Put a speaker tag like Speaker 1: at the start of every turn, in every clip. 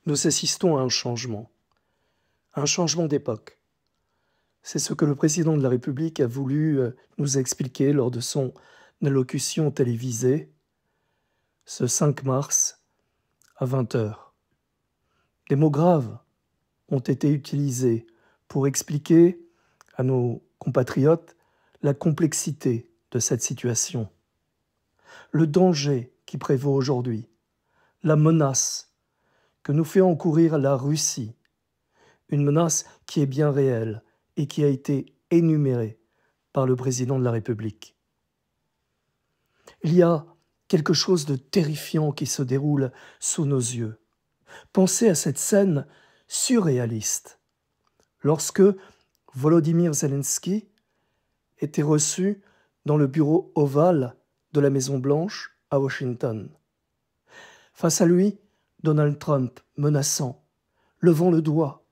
Speaker 1: Nous assistons à un changement d'époque. C'est ce que le président de la République a voulu nous expliquer lors de son allocution télévisée ce 5 mars à 20 heures. Des mots graves ont été utilisés pour expliquer à nos compatriotes la complexité de cette situation, le danger qui prévaut aujourd'hui, la menace que nous fait encourir la Russie, une menace qui est bien réelle et qui a été énumérée par le président de la République. Il y a quelque chose de terrifiant qui se déroule sous nos yeux. Pensez à cette scène surréaliste lorsque Volodymyr Zelensky était reçu dans le bureau ovale de la Maison-Blanche à Washington. Face à lui, Donald Trump menaçant, levant le doigt,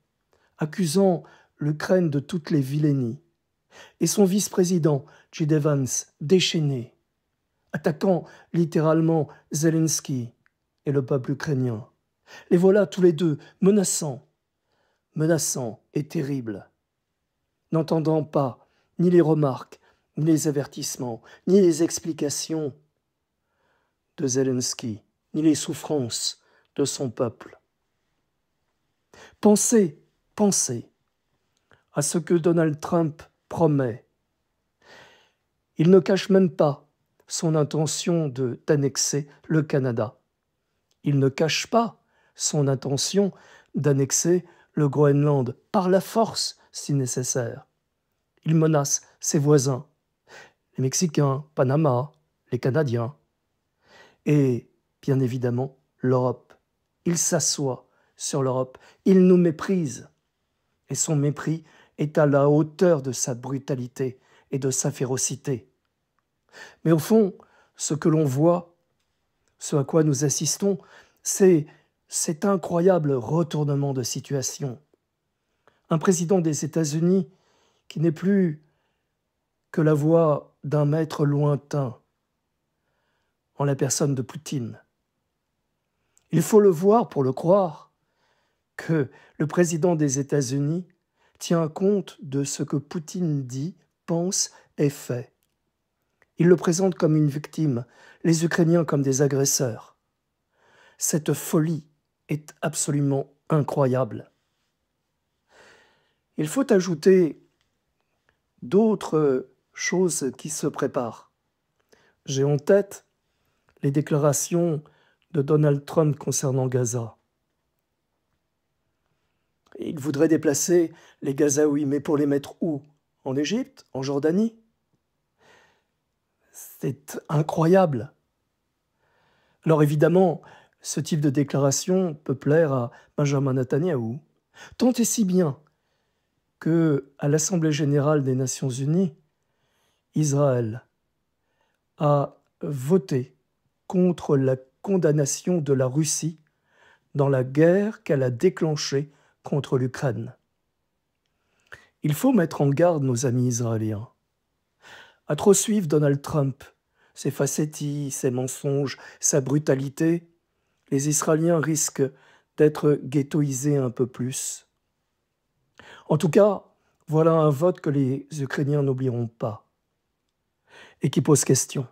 Speaker 1: accusant l'Ukraine de toutes les vilainies, et son vice-président, J.D. Vance, déchaîné, attaquant littéralement Zelensky et le peuple ukrainien. Les voilà tous les deux menaçants et terribles, n'entendant pas ni les remarques, ni les avertissements, ni les explications de Zelensky, ni les souffrances de son peuple. Pensez à ce que Donald Trump promet. Il ne cache même pas son intention d'annexer le Canada. Il ne cache pas son intention d'annexer le Groenland par la force si nécessaire. Il menace ses voisins, les Mexicains, Panama, les Canadiens et, bien évidemment, l'Europe. Il s'assoit sur l'Europe, il nous méprise et son mépris est à la hauteur de sa brutalité et de sa férocité. Mais au fond, ce que l'on voit, ce à quoi nous assistons, c'est cet incroyable retournement de situation. Un président des États-Unis qui n'est plus que la voix d'un maître lointain, en la personne de Poutine. Il faut le voir pour le croire, que le président des États-Unis tient compte de ce que Poutine dit, pense et fait. Il le présente comme une victime, les Ukrainiens comme des agresseurs. Cette folie est absolument incroyable. Il faut ajouter d'autres choses qui se préparent. J'ai en tête les déclarations de Donald Trump concernant Gaza. Il voudrait déplacer les Gazaouis, mais pour les mettre où? En Égypte? En Jordanie? C'est incroyable. Alors évidemment, ce type de déclaration peut plaire à Benjamin Netanyahou, tant et si bien que, à l'Assemblée générale des Nations unies, Israël a voté contre la condamnation de la Russie dans la guerre qu'elle a déclenchée contre l'Ukraine. Il faut mettre en garde nos amis israéliens. À trop suivre Donald Trump, ses facéties, ses mensonges, sa brutalité, les Israéliens risquent d'être ghettoisés un peu plus. En tout cas, voilà un vote que les Ukrainiens n'oublieront pas et qui pose question.